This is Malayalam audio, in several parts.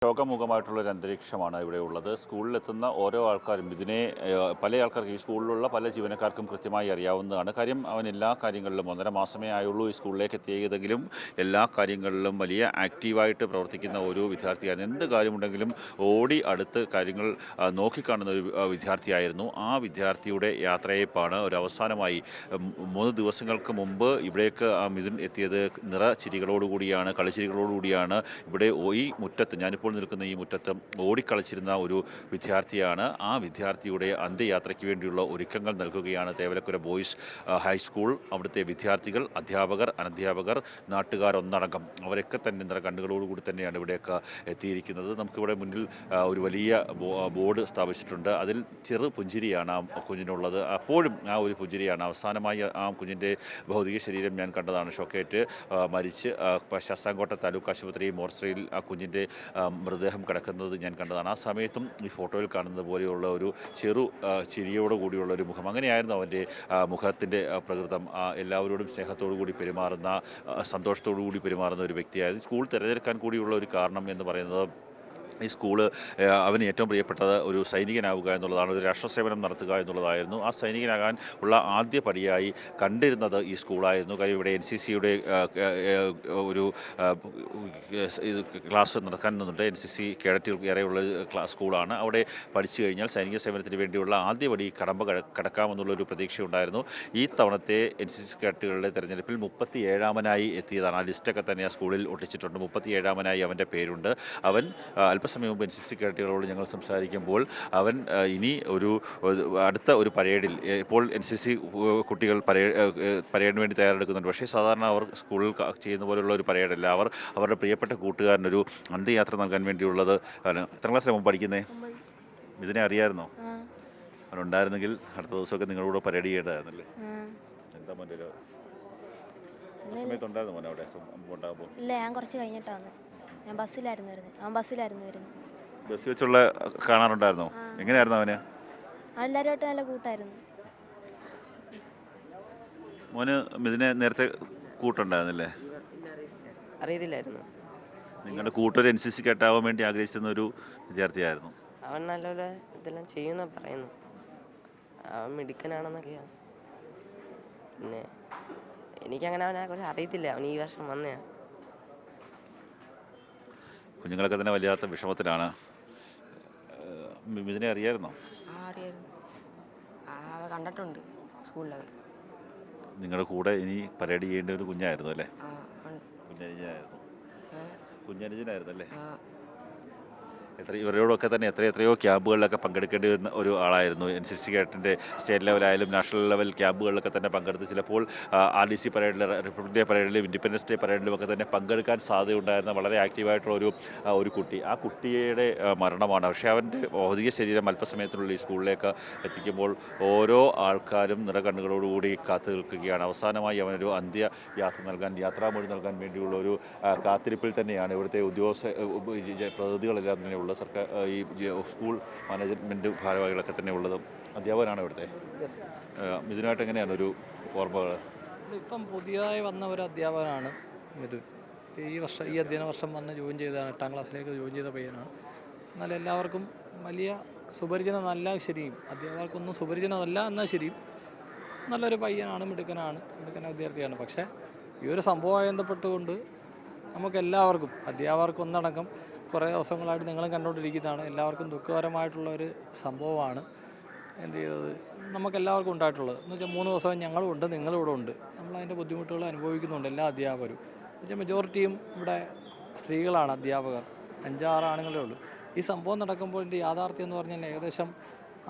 ശോകമുഖമായിട്ടുള്ളൊരു അന്തരീക്ഷമാണ് ഇവിടെ ഉള്ളത്. സ്കൂളിലെത്തുന്ന ഓരോ ആൾക്കാരും പല ആൾക്കാർക്ക് ഈ സ്കൂളിലുള്ള പല ജീവനക്കാർക്കും കൃത്യമായി അറിയാവുന്നതാണ്. കാര്യം അവൻ എല്ലാ കാര്യങ്ങളിലും 1.5 മാസമേ ആയുള്ളൂ ഈ സ്കൂളിലേക്ക് എത്തിയതെങ്കിലും എല്ലാ കാര്യങ്ങളിലും വലിയ ആക്റ്റീവായിട്ട് പ്രവർത്തിക്കുന്ന ഒരു വിദ്യാർത്ഥിയാണ്. എന്ത് കാര്യമുണ്ടെങ്കിലും ഓടി അടുത്ത് കാര്യങ്ങൾ നോക്കിക്കാണുന്ന ഒരു വിദ്യാർത്ഥിയായിരുന്നു. ആ വിദ്യാർത്ഥിയുടെ യാത്രയയപ്പാണ് അവസാനമായി 3 ദിവസങ്ങൾക്ക് മുമ്പ് ഇവിടേക്ക് മിഥുൻ എത്തിയത്. നിറച്ചിരികളോടുകൂടിയാണ്, കളിച്ചിരികളോടുകൂടിയാണ്. ഇവിടെ ഈ മുറ്റത്ത് ഞാനിപ്പോൾ നിൽക്കുന്ന ഈ മുറ്റത്ത് ഓടിക്കളിച്ചിരുന്ന ഒരു വിദ്യാർത്ഥിയാണ്. ആ വിദ്യാർത്ഥിയുടെ അന്ത്യയാത്രയ്ക്ക് വേണ്ടിയുള്ള ഒരുക്കങ്ങൾ നൽകുകയാണ് തേവലക്കര ബോയ്സ് ഹൈസ്കൂൾ. അവിടുത്തെ വിദ്യാർത്ഥികൾ, അധ്യാപകർ, അനധ്യാപകർ, നാട്ടുകാർ ഒന്നടങ്കം അവരൊക്കെ തന്നെ കണ്ണുകളോടുകൂടി തന്നെയാണ് ഇവിടേക്ക് എത്തിയിരിക്കുന്നത്. നമുക്കിവിടെ മുന്നിൽ ഒരു വലിയ ബോർഡ് സ്ഥാപിച്ചിട്ടുണ്ട്. അതിൽ ചെറു പുഞ്ചിരിയാണ് ആ കുഞ്ഞിനുള്ളത്. അപ്പോഴും ആ ഒരു പുഞ്ചിരിയാണ്. അവസാനമായി ആ കുഞ്ഞിൻ്റെ ഭൗതിക ശരീരം ഞാൻ കണ്ടതാണ്. ഷോക്കേറ്റ് മരിച്ച് ശാസ്താംകോട്ട താലൂക്ക് ആശുപത്രി മോർച്ചറിയിൽ ആ കുഞ്ഞിൻ്റെ മൃതദേഹം കിടക്കുന്നത് ഞാൻ കണ്ടതാണ്. ആ സമയത്തും ഈ ഫോട്ടോയിൽ കാണുന്നത് പോലെയുള്ള ഒരു ചെറു ചിരിയോട് കൂടിയുള്ള ഒരു മുഖം, അങ്ങനെയായിരുന്നു അവൻ്റെ മുഖത്തിൻ്റെ പ്രകൃതം. എല്ലാവരോടും സ്നേഹത്തോടു കൂടി പെരുമാറുന്ന, സന്തോഷത്തോടു കൂടി പെരുമാറുന്ന ഒരു വ്യക്തിയായിരുന്നു. സ്കൂൾ തിരഞ്ഞെടുക്കാൻ കൂടിയുള്ള ഒരു കാരണം എന്ന് പറയുന്നത് ഈ സ്കൂള് അവന് ഏറ്റവും പ്രിയപ്പെട്ടത് ഒരു സൈനികനാവുക എന്നുള്ളതാണ്, ഒരു രാഷ്ട്രസേവനം നടത്തുക എന്നുള്ളതായിരുന്നു. ആ സൈനികനാകാൻ ഉള്ള ആദ്യ പടിയായി കണ്ടിരുന്നത് ഈ സ്കൂളായിരുന്നു. കാര്യം ഇവിടെ NCCയുടെ ഒരു ക്ലാസ് നടക്കുന്നുണ്ട്. NCC കേഡറ്റുകൾക്ക് ഏറെയുള്ള സ്കൂളാണ്. അവിടെ പഠിച്ചു കഴിഞ്ഞാൽ സൈനിക സേവനത്തിന് വേണ്ടിയുള്ള ആദ്യ പടി കടക്കാമെന്നുള്ളൊരു പ്രതീക്ഷയുണ്ടായിരുന്നു. ഈ തവണത്തെ NCC കേഡറ്റുകളുടെ തെരഞ്ഞെടുപ്പിൽ 37ാമനായി എത്തിയതാണ്. ആ ലിസ്റ്റൊക്കെ തന്നെ ആ സ്കൂളിൽ ഒട്ടിച്ചിട്ടുണ്ട്. 37ാമനായി അവൻ്റെ പേരുണ്ട്. അവൻ അല്പസമയം മുമ്പ് NCC കേഡറ്റുകളോട് ഞങ്ങൾ സംസാരിക്കുമ്പോൾ അവൻ ഇനി അടുത്ത ഒരു പരേഡിൽ, ഇപ്പോൾ NCC കുട്ടികൾ പരേഡിന് വേണ്ടി തയ്യാറെടുക്കുന്നുണ്ട്. പക്ഷേ സാധാരണ അവർ സ്കൂളിൽ ചെയ്യുന്ന പോലുള്ള ഒരു പരേഡല്ല. അവർ അവരുടെ പ്രിയപ്പെട്ട കൂട്ടുകാരനൊരു അന്ത്യയാത്ര നൽകാൻ വേണ്ടിയുള്ളത്. എത്രാം ക്ലാസ്സിലാണ് മുമ്പ് പഠിക്കുന്നത്? ഇതിനെ അറിയാമായിരുന്നോ? അവനുണ്ടായിരുന്നെങ്കിൽ അടുത്ത ദിവസമൊക്കെ നിങ്ങളോട് പരേഡ് ചെയ്യേണ്ടതായിരുന്നല്ലേ? എന്താ മോൻ്റെ ഒരു സമയത്തുണ്ടായിരുന്നു മോനെ അവിടെ ഉണ്ടാകുമ്പോൾ? ഇല്ല, ഞാൻ കുറച്ച് കഴിഞ്ഞിട്ടാണ്. ഞാൻ ബസ്സിലായിരുന്നു വരുന്നത്. ബസ് വെച്ചുള്ള കാണാറുണ്ടായിരുന്നോ? എങ്ങനെയായിരുന്നു അവന്? എല്ലാവരുമായിട്ട് നല്ല കൂട്ടായിരുന്നു. മോന് ഇതിനെ നേരത്തെ കൂട്ടുണ്ടായിരുന്നില്ലേ? അറിയത്തില്ലായിരുന്നു. നിങ്ങളുടെ കൂട്ടൊരു NCC കേട്ടാവാൻ വേണ്ടി ആഗ്രഹിച്ചിരുന്ന ഒരു വിദ്യാർത്ഥിയായിരുന്നു. അവൻ നല്ലപോലെ ഇതെല്ലാം ചെയ്യുന്ന പറയുന്നു. അവൻ മിടുക്കനാണെന്നൊക്കെയാണ്. പിന്നെ എനിക്കങ്ങനെ അവനെ അറിയത്തില്ല. അവൻ ഈ വർഷം വന്നയാ. കുഞ്ഞുങ്ങളൊക്കെ തന്നെ വല്ലാത്ത വിഷമത്തിലാണ്. ഇതിനെ അറിയായിരുന്നോ? അറിയായിരുന്നു. കണ്ടിട്ടുണ്ട് സ്കൂളിലൊക്കെ. നിങ്ങളുടെ കൂടെ ഇനി പരേഡ് ചെയ്യേണ്ട ഒരു കുഞ്ഞായിരുന്നു അല്ലേ? കുഞ്ഞനുജനായിരുന്നു അല്ലേ? ഇവരോടൊക്കെ തന്നെ എത്രയോ ക്യാമ്പുകളിലൊക്കെ പങ്കെടുക്കേണ്ടി വരുന്ന ഒരു ആളായിരുന്നു. NCC കേഡറ്റിൻ്റെ സ്റ്റേറ്റ് ലെവലായാലും നാഷണൽ ലെവൽ ക്യാമ്പുകളിലൊക്കെ തന്നെ പങ്കെടുത്ത് ചിലപ്പോൾ RDC പരേഡിൽ, റിപ്പബ്ലിക് ഡേ പരേഡിലും ഇൻഡിപെൻഡൻസ് ഡേ പരേഡിലും ഒക്കെ തന്നെ പങ്കെടുക്കാൻ സാധ്യതയുണ്ടായിരുന്ന വളരെ ആക്റ്റീവായിട്ടുള്ള ഒരു കുട്ടി. ആ കുട്ടിയുടെ മരണമാണ്. പക്ഷേ അവൻ്റെ ഭൗതിക ശരീരം അല്പസമയത്തിനുള്ളിൽ ഈ സ്കൂളിലേക്ക് എത്തിക്കുമ്പോൾ ഓരോ ആൾക്കാരും നിറകണ്ണുകളോടുകൂടി കാത്തു നിൽക്കുകയാണ്. അവസാനമായി അവനൊരു അന്ത്യയാത്ര നൽകാൻ, യാത്രാമൊഴി നൽകാൻ വേണ്ടിയുള്ള ഒരു കാത്തിരിപ്പിൽ തന്നെയാണ് ഇവിടുത്തെ പ്രതിനിധികളെല്ലാം തന്നെ ഉള്ളത്. സർക്കാർ ഈ സ്കൂൾ മാനേജ്മെൻറ്റ് ഭാരവാഹികളൊക്കെ തന്നെ ഉള്ളത്. അധ്യാപകനാണ് ഇവിടുത്തെ. ഇതിനായിട്ട് എങ്ങനെയാണ് ഒരു ഓർമ്മകൾ? ഇപ്പം പുതിയതായി വന്ന ഒരു അധ്യാപകനാണ് മിഥുൻ. ഈ അധ്യയന വർഷം വന്ന് ജോയിൻ ചെയ്തതാണ്. 8ാം ക്ലാസ്സിലേക്ക് ജോയിൻ ചെയ്ത പയ്യനാണ്. എന്നാൽ എല്ലാവർക്കും വലിയ സുപരിചിതമല്ല. ശരിയും അധ്യാപകർക്കൊന്നും സുപരിചിതമല്ല എന്നാൽ ശരിയും നല്ലൊരു പയ്യനാണ്, മിടുക്കൻ വിദ്യാർത്ഥിയാണ്. പക്ഷേ ഈ ഒരു സംഭവമായി ബന്ധപ്പെട്ടുകൊണ്ട് നമുക്കെല്ലാവർക്കും, അധ്യാപകർക്ക് ഒന്നടങ്കം, കുറേ ദിവസങ്ങളായിട്ട് നിങ്ങളും കണ്ടുകൊണ്ടിരിക്കുന്നതാണ്, എല്ലാവർക്കും ദുഃഖകരമായിട്ടുള്ള ഒരു സംഭവമാണ് എന്ത് ചെയ്തത് നമുക്കെല്ലാവർക്കും ഉണ്ടായിട്ടുള്ളത്. എന്ന് വെച്ചാൽ 3 ദിവസം ഞങ്ങളും ഉണ്ട്, നിങ്ങളും ഇവിടെ ഉണ്ട്. നമ്മളതിൻ്റെ ബുദ്ധിമുട്ടുകൾ അനുഭവിക്കുന്നുണ്ട് എല്ലാ അധ്യാപകരും. എന്ന് വെച്ചാൽ മെജോറിറ്റിയും ഇവിടെ സ്ത്രീകളാണ് അധ്യാപകർ. 5-6 ആണുങ്ങളേ ഉള്ളൂ. ഈ സംഭവം നടക്കുമ്പോൾ ഇതിൻ്റെ യാഥാർത്ഥ്യം എന്ന് പറഞ്ഞാൽ ഏകദേശം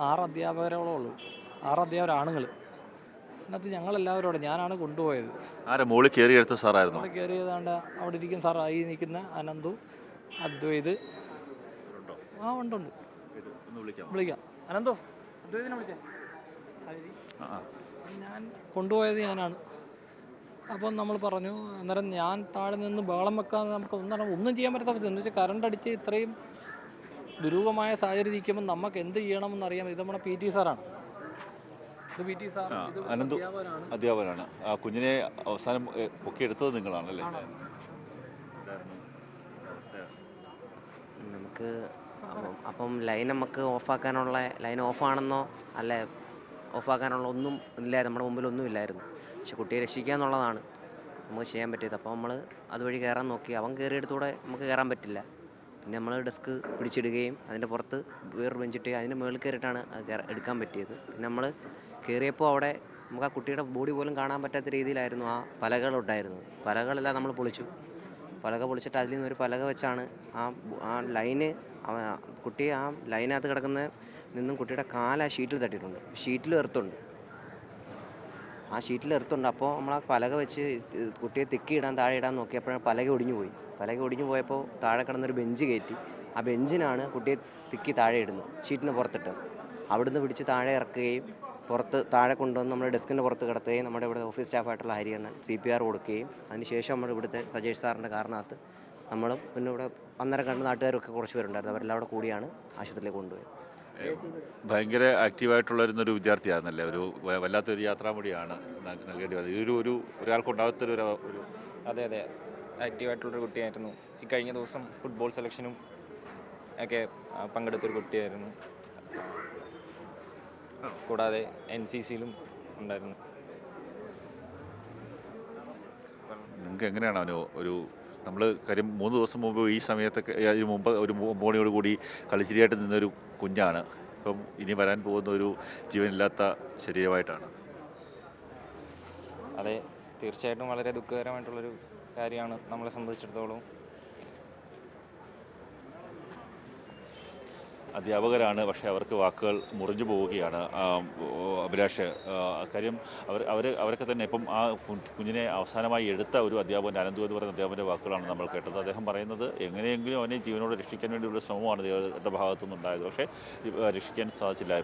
6 അധ്യാപകരോളം ഉള്ളൂ. 6 അധ്യാപകരാണുങ്ങൾ. അതിനകത്ത് ഞങ്ങളെല്ലാവരും ഞാനാണ് കൊണ്ടുപോയത്. മുകളിൽ കയറിയെടുത്ത സാറായിരുന്നു. കയറിയതാണ്ട് അവിടെ ഇരിക്കുന്ന സാർ, ആയി നിൽക്കുന്ന അനന്തു, അദ്വൈത്. ഉണ്ട്. വിളിക്കാം. അനന്തോ, അദ്വൈതിനെ വിളിക്കാം. ഞാൻ കൊണ്ടുപോയത് ഞാനാണ്. അപ്പം നമ്മൾ പറഞ്ഞു, അന്നേരം ഞാൻ താഴെ നിന്ന് ബഹളം വെക്കാതെ നമുക്ക് ഒന്നും ചെയ്യാൻ പറ്റാത്ത പറ്റും. എന്ന് വെച്ചാൽ കറണ്ട് അടിച്ച് ഇത്രയും ദുരൂഹമായ സാഹചര്യം ഇരിക്കുമ്പോൾ നമുക്ക് എന്ത് ചെയ്യണമെന്ന് അറിയാം. ഇത് നമ്മുടെ PT സാറാണ്. അധ്യാപകനാണ്. ആ കുഞ്ഞിനെ അവസാനം പൊക്കിയെടുത്തത് നിങ്ങളാണല്ലേ? നമുക്ക് അപ്പം ലൈൻ നമുക്ക് ഓഫാക്കാനുള്ള ലൈൻ ഓഫാണെന്നോ അല്ല ഓഫാക്കാനുള്ള ഒന്നും ഇല്ല, നമ്മുടെ മുമ്പിലൊന്നും ഇല്ലായിരുന്നു. പക്ഷെ കുട്ടിയെ രക്ഷിക്കുക എന്നുള്ളതാണ് നമുക്ക് ചെയ്യാൻ പറ്റിയത്. അപ്പോൾ നമ്മൾ അതുവഴി കയറാൻ നോക്കി. അവൻ കയറിയെടുത്തൂടെ നമുക്ക് കയറാൻ പറ്റില്ല. പിന്നെ നമ്മൾ ഡെസ്ക് പിടിച്ചിടുകയും അതിൻ്റെ പുറത്ത് വേറൊരു ബെഞ്ചിട്ട് അതിൻ്റെ മുകളിൽ കയറിയിട്ടാണ് അത് എടുക്കാൻ പറ്റിയത്. പിന്നെ നമ്മൾ കയറിയപ്പോൾ അവിടെ നമുക്ക് ആ കുട്ടിയുടെ ബോഡി പോലും കാണാൻ പറ്റാത്ത രീതിയിലായിരുന്നു ആ പലകളുണ്ടായിരുന്നത്. പലകളെല്ലാം നമ്മൾ പൊളിച്ചു. പലക പൊളിച്ചിട്ട് അതിൽ നിന്നൊരു പലക വെച്ചാണ് ആ ലൈന് കുട്ടി ആ ലൈനകത്ത് കിടക്കുന്ന നിന്നും കുട്ടിയുടെ കാല് ആ ഷീറ്റിൽ തട്ടിയിട്ടുണ്ട്. ഷീറ്റിൽ എർത്തുണ്ട്. ആ ഷീറ്റിൽ എർത്തുണ്ട്. അപ്പോൾ നമ്മൾ ആ പലക വെച്ച് കുട്ടിയെ തിക്കിയിടാൻ താഴെ ഇടാൻ നോക്കിയപ്പോഴാണ് പലക ഒടിഞ്ഞു പോയി. പലക ഒടിഞ്ഞു പോയപ്പോൾ താഴെ കിടന്നൊരു ബെഞ്ച് കയറ്റി ആ ബെഞ്ചിനാണ് കുട്ടിയെ തിക്കി താഴെ ഇടുന്നത്, ഷീറ്റിന് പുറത്തിട്ട്. അവിടുന്ന് പിടിച്ച് താഴെ ഇറക്കുകയും പുറത്ത് താഴെ കൊണ്ടുവന്ന് നമ്മുടെ ഡെസ്കിൻ്റെ പുറത്ത് കിടത്തുകയും നമ്മുടെ ഇവിടെ ഓഫീസ് സ്റ്റാഫായിട്ടുള്ള ഹരിയണ്ണൻ CPR കൊടുക്കുകയും അതിനുശേഷം നമ്മൾ ഇവിടുത്തെ സജേഷ് സാറിൻ്റെ കാറിനകത്ത് നമ്മളും പിന്നെ ഇവിടെ അന്നേരം കണ്ട് നാട്ടുകാരൊക്കെ കുറച്ച് പേരുണ്ടായിരുന്നു. അവരെല്ലാം കൂടെ കൂടിയാണ് ആശുപത്രിയിലേക്ക് കൊണ്ടുപോയത്. ഭയങ്കര ആക്റ്റീവായിട്ടുള്ളൊരു വിദ്യാർത്ഥിയായിരുന്നല്ലേ? ഒരു വല്ലാത്തൊരു യാത്രാമൊഴിയാണ് നൽകേണ്ടി വന്നത്. ഒരാൾക്കുണ്ടാകത്തൊരു ഒരു അതെ അതെ, ആക്റ്റീവായിട്ടുള്ളൊരു കുട്ടിയായിരുന്നു. ഈ കഴിഞ്ഞ ദിവസം ഫുട്ബോൾ സെലക്ഷനും ഒക്കെ പങ്കെടുത്തൊരു കുട്ടിയായിരുന്നു. കൂടാതെ NCCയിലും ഉണ്ടായിരുന്നു. നിങ്ങൾക്ക് എങ്ങനെയാണ് അവന് നമ്മൾ കാര്യം 3 ദിവസം മുമ്പ് ഈ സമയത്തൊക്കെ ഇതിന് മുമ്പ് ഒരു 9 മണിയോട് കൂടി കളിച്ചിരിയായിട്ട് നിന്നൊരു കുഞ്ഞാണ്. ഇപ്പം ഇനി വരാൻ പോകുന്ന ഒരു ജീവനില്ലാത്ത ശരീരമായിട്ടാണ്. അതെ, തീർച്ചയായിട്ടും വളരെ ദുഃഖകരമായിട്ടുള്ളൊരു കാര്യമാണ് നമ്മളെ സംബന്ധിച്ചിടത്തോളം. അധ്യാപകരാണ്, പക്ഷേ അവർക്ക് വാക്കുകൾ മുറിഞ്ഞു പോവുകയാണ്. അഭിലാഷ്, കാര്യം അവരൊക്കെ തന്നെ ഇപ്പം ആ കുഞ്ഞിനെ അവസാനമായി എടുത്ത ഒരു അധ്യാപകൻ അനന്തു എന്ന് പറയുന്ന അധ്യാപകൻ്റെ വാക്കുകളാണ് നമ്മൾ കേട്ടത്. അദ്ദേഹം പറയുന്നത് എങ്ങനെയെങ്കിലും അവനെ ജീവനോട് രക്ഷിക്കാൻ വേണ്ടിയുള്ള ശ്രമമാണ് ഇവരുടെ ഭാഗത്തു നിന്നുണ്ടായത്. പക്ഷേ രക്ഷിക്കാൻ സാധിച്ചില്ല.